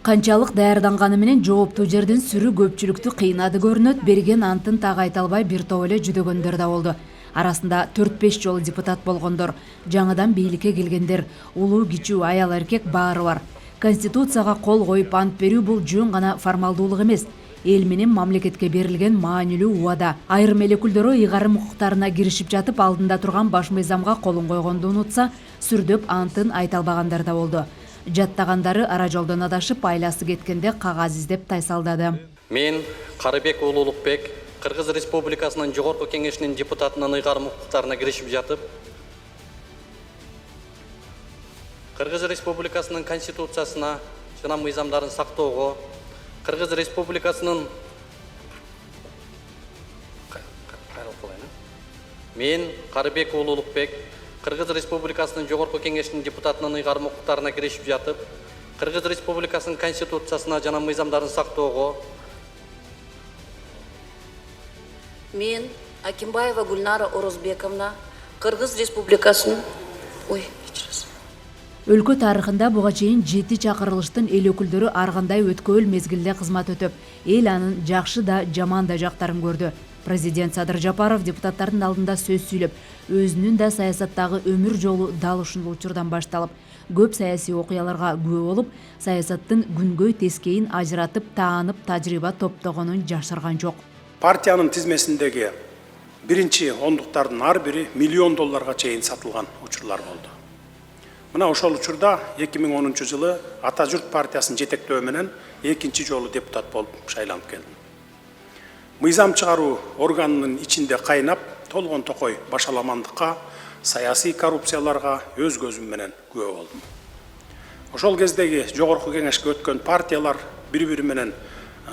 Канчалык даярданганы менен жооптуу жердин сүрү көпчүлүктү кыйнады көрүнөт, берген антын так айта албай бир топ эле жүдөгөндөр да болду. Арасында 4-5 жолу депутат болгондор, жаңыдан бийликке келгендер, улуу кичүү аял эркек баары бар. Конституцияга кол коюп ант берүү бул жөн гана формалдуулук эмес. Эл менен мамлекетке берилген маанилүү убада. Айрым эл өкүлдөрү ыйгарым укуктарына киришип жатып, алдында турган баш мыйзамга колун койгонду унутса, сүрдөп антын айта албагандар да болду. Жаттагандары ара жолдон адашып, айласы кеткенде кагаз издеп тайсалдады. Мен Карыбек Улуулукбек Кыргыз Республикасынын Жогорку Кеңешинин депутатынын ыйгарым укуктарына киришип жатып, Кыргыз Республикасынын Конституциясына жана мыйзамдарын сактоого, Кыргыз Республикасынын Мен Карыбек Улуулукбек Кыргыз Республикасынын Жогорку Кеңешинин депутатынын ыйгарым укуктарына киришип жатып, Кыргыз Республикасынын Конституциясына жана мыйзамдарын сактоого, Мен Акимбаева Гульнара Орозбековна Кыргыз Республикасынын Өлкө тарыхында буга чейин 7 чакырылыштын эл өкүлдөрү ар кандай өткөөл мезгилде кызмат өтөп, эл анын жакшы да жаман да жактарын көрдү. Президент Садыр Жапаров депутаттардын алдында сөз сүйлөп, өзүнүн да саясаттагы өмүр жолу дал ушул учурдан башталып, көп саясий окуяларга күбө болуп, саясаттын күнгөй тескейин ажыратып, таанып, тажрыйба топтогонун жашырган жок. Партиянын тизмесиндеги биринчи ондуктардын ар бири $1 миллион чейин сатылган учурлар болду. Мына ошол учурда 2010 жылы Ата Журт партиясын жетектөө менен экинчи жолу депутат болуп шайланып келдим. Мыйзам чыгаруу органынын ичинде кайнап, толгон токой башаламандыкка, саясий коррупцияларга өз көзүм менен күбө болдум. Ошол кездеги жогорку кеңешке өткөн партиялар бири-бири менен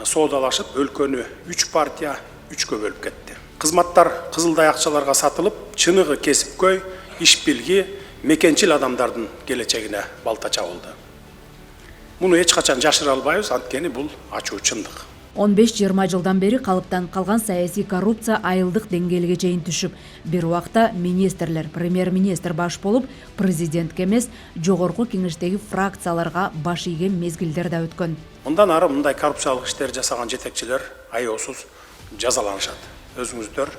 соодалашып, өлкөнү 3 партия 3кө бөлүп кетти. Кызматтар кызылдай акчаларга сатылып, чыныгы кесипкөй, иш билги, мекенчил адамдардын келечегине балта чабылды. Муну эч качан жашыра албайбыз, анткени бул ачуу чындык. 15-20 жылдан бери калыптанып калган саясий коррупция айылдык деңгээлге чейин түшүп, бир убакта министрлер, премьер-министр баш болуп, президентке эмес, жогорку кеңештеги фракцияларга баш ийген мезгилдер да өткөн. Мындан ары мындай коррупциялык иштер жасаган жетекчилер аеосуз жазаланышат. Өзүңүздөр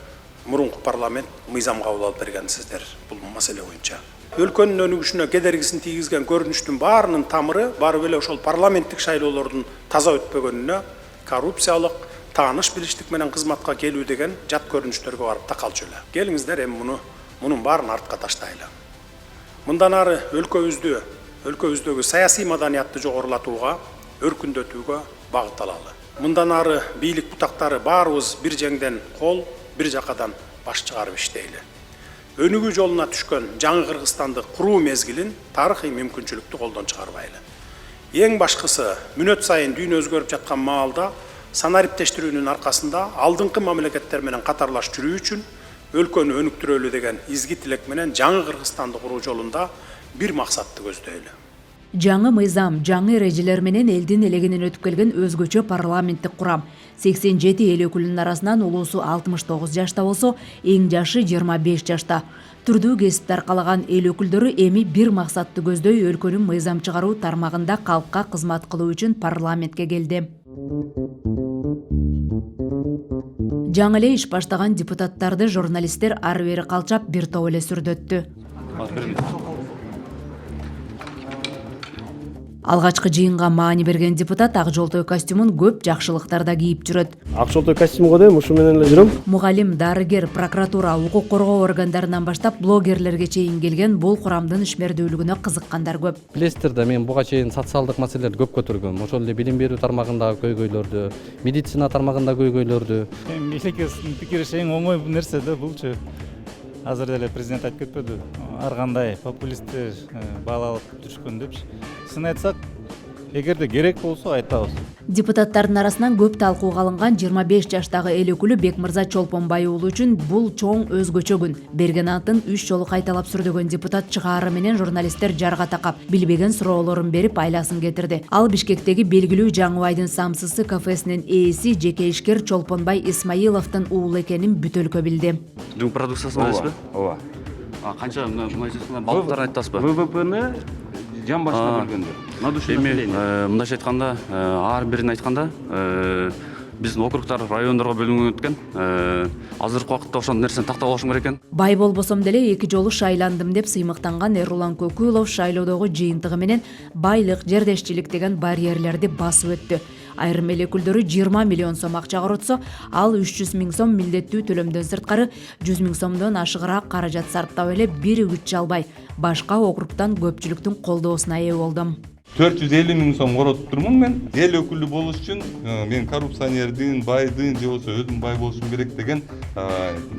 мурунку парламент мыйзам кабыл алып бергенсиздер бул маселе боюнча. Өлкөнүн өнүгүшүнө кедергисин тийгизген көрүнүштүн баарынын тамыры бары эле ошол парламенттик шайлоолордун таза өтпөгөнүнө, коррупциялык, тааныш билиштик менен кызматка келүү деген жат көрүнүштөргө барып такалчу эле. Келиңиздер эми мунун баарын артка таштайлы. Мындан ары өлкөбүздөгү саясий маданиятты жогорулатууга, өркүндөтүүгө багыт алалы. Мындан ары бийлик бутактары баарыбыз бир жеңден кол, бир жакадан баш чыгарып иштейли. Өнүгүү жолуна түшкөн жаңы Кыргызстанды куруу мезгилин тарыхый мүмкүнчүлүктү колдон чыгарбайлы. Эң башкысы, мүнөт сайын дүйнө өзгөрүп жаткан маалда санариптештирүүнүн аркасында алдыңкы мамлекеттер менен катарлаш жүрүү үчүн өлкөнү өнүктүрөлү деген изги тилек менен жаңы Кыргызстанды куруу жолунда бир максатты көздөйлү. Жаңы мыйзам, жаңы эрежелер менен элдин элегинен өтүп келген өзгөчө парламенттик курам. 87 эл өкүлүнүн арасынан улуусу 69 жашта болсо, эң жашы 25 жашта. Түрдүү кесипти аркалаган эл өкүлдөрү эми бир максатты көздөй өлкөнүн мыйзам чыгаруу тармагында калкка кызмат кылуу үчүн парламентке келди. Жаңы эле иш баштаган депутаттарды журналисттер ары бери калчап бир топ эле сүрдөттү. Алгачкы жыйынга маани берген депутат ак жолтой костюмун көп жакшылыктарда кийип жүрөт. Ак жолтой костюм коем, ушу менен эле жүрөм. Мугалим, дарыгер, прокуратура, укук коргоо органдарынан баштап блогерлерге чейин келген бул курамдын ишмердүүлүгүнө кызыккандар көп. Билесиздер да, мен буга чейин социалдык маселелерди көп көтөргөм. Ошол эле билим берүү тармагындагы көйгөйлөрдү, медицина тармагындагы көйгөйлөрдү. Мелекесинин пикири эң оңой нерсе да булчу. Азыр деле президент айтып кетпеди, ар кандай популисттер баалалып жүрүшкөн депчи. Сын айтсак, эгерде керек болсо айтабыз. Депутаттардын арасынан көп талкууга алынган 25 жаштагы эл өкүлү Бекмырза Чолпонбай уулу үчүн бул чоң өзгөчө күн. Берген антын 3 жолу кайталап сүрдөгөн депутат чыгаары менен журналисттер жарга такап, билбеген суроолорун берип айласын кетирди. Ал Бишкектеги белгилүү Жаңыбайдын самсысы кафесинин ээси жеке ишкер Чолпонбай Исмаиловдун уулу экенин бүт өлкө билди. Дүң продукциясын бересизби? Ооба. Канча мындай балыктар айтасызбы? ВВПны жан башына бөлгөндө. На душу населения. Мындайча айтканда, ар бирин айтканда, биздин округдар райондорго бөлүнүп өткөн. Азыркы убакытта ошол нерсени тактап алышым керек экен. Бай болбосом деле 2 жолу шайландым деп сыймыктанган Эрулан Көкүлов шайлоодогу жыйынтыгы менен байлык, жердешчилик деген барьерлерди басып өттү. Айрым эл өкүлдөрү 20 миллион сом акча коротсо, ал 300 миң сом милдеттүү төлөмдөн сырткары 100 миң сомдон ашыгыраак каражат сарптап эле бир үгүт албай, башка округтан көпчүлүктүн колдоосуна ээ болдум. 450 миң сом коротуп турмун мен. Эл өкүлү болуш үчүн мен коррупционердин, байдын же болбосо өзүм бай болушум керек деген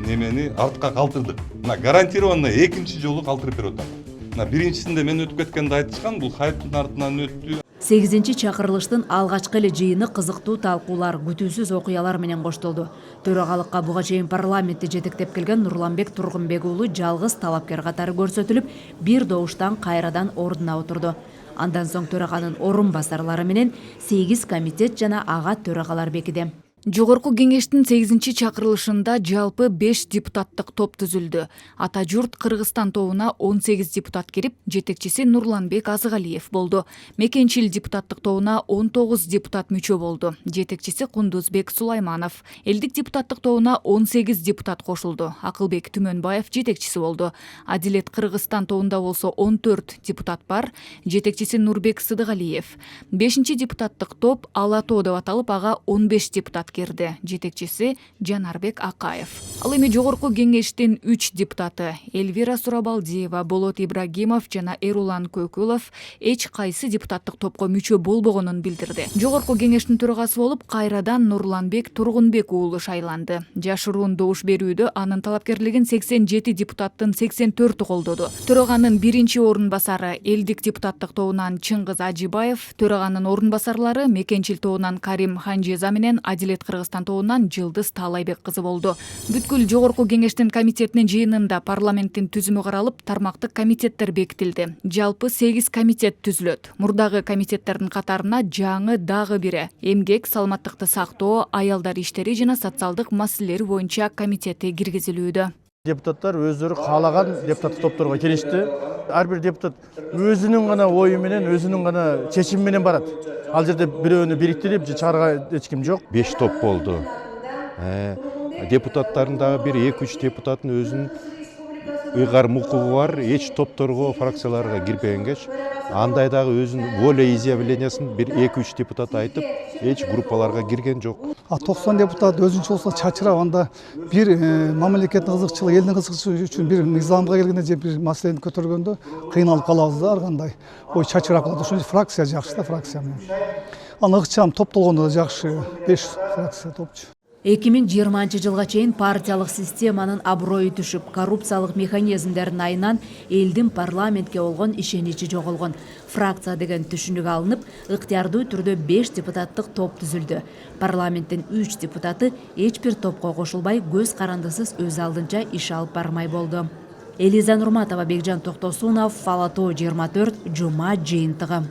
немени артка калтырдык. Мына гарантированно экинчи жолу калтырып берип атам. Мына биринчисинде мен өтүп кеткенде айтышкан, бул хайптын артынан өттү. 8-ci чакырылыштын алгачкы эле жыйыны кызыктуу талкуулар, күтүүсүз окуялар менен коштолду. Төрагалыкка буга чейин парламентти жетектеп келген Нурланбек Тургунбек уулу жалгыз талапкер катары көрсөтүлүп, бир добуштан кайрадан ордуна отурду. Андан соң төраганын орун басарлары менен 8 комитет жана ага төрагалар бекиди. Жогорку кеңештин 8-ci чакырылышында жалпы 5 депутаттык топ түзүлдү. Ата журт Кыргызстан тобуна 18 депутат кирип, жетекчиси Нурланбек Азыгалиев болду. Мекенчил депутаттык тобуна 19 депутат мүчө болду. Жетекчиси Кундузбек Сулайманов. Элдик депутаттык тобуна 18 депутат кошулду. Акылбек Түмөнбаев жетекчиси болду. Адилет Кыргызстан тобунда болсо 14 депутат бар. Жетекчиси Нурбек Сыдыгалиев. 5-ci депутаттык топ Ала тоо деп аталып, ага 15 депутат кирди. Жетекчиси Жанарбек Акаев. Ал эми жогорку кеңештин 3 депутаты Эльвира Сурабалдиева, Болот Ибрагимов жана Эрулан Көкүлов эч кайсы депутаттык топко мүчө болбогонун билдирди. Жогорку кеңештин төрагасы болуп кайрадан Нурланбек Тургунбек уулу шайланды. Жашыруун добуш берүүдө анын талапкерлигин 87 депутаттын 84-ü колдоду. Төраганын биринчи орун басары элдик депутаттык тобунан Чыңгыз Ажибаев, төраганын орун басарлары Мекенчил тобунан Карим Ханжеза менен Адилет Кыргызстан тобунан Жылдыз Таалайбек кызы болду. Бүткүл жогорку кеңештин комитетинин жыйынында парламенттин түзүмү каралып, тармактык комитеттер бекитилди. Жалпы 8 комитет түзүлөт. Мурдагы комитеттердин катарына жаңы дагы бири эмгек, саламаттыкты сактоо, аялдар иштери жана социалдык маселелер боюнча комитети киргизилүүдө. Депутаттар өздөрү каалаган депутаттык топторго келишти. Ар бир депутат өзүнүн гана ою менен, өзүнүн гана чечими менен барат. Ал жерде бирөөнү бириктирип чыгарга эч ким жок. 5 топ болду. Депутаттардын дагы бир 2-3 депутаттын өзүнүн ыйгарым укугу бар. Эч топторго, фракцияларга кирбегенге, андай дагы өзүнүн воля изъявлениясын бир 2-3 депутат айтып, эч группаларга кирген жок. 90 депутат өзүнчө болсо чачырап, анда бир мамлекеттин кызыкчылыгы, элдин кызыкчылыгы үчүн бир мыйзамга келгенде же бир маселени көтөргөндө кыйналып калабыз да, ар кандай. Ой чачырап калат. Ошон үчүн фракция жакшы да, фракция менен. Аны ыкчам топтолгондо да жакшы, 5 фракция топчу. 2020 жылга чейин партиялык системанын аброю түшүп, коррупциялык механизмдердин айынан элдин парламентке болгон ишеничи жоголгон. Фракция деген түшүнүк алынып, ыктыярдуу түрдө 5 депутаттык топ түзүлдү. Парламенттин 3 депутаты эч бир топко кошулбай, көз карандысыз өз алдынча иш алып бармай болду. Элиза Нурматова, Бекжан Токтосунов, Ала тоо 24, Жума жыйынтыгы.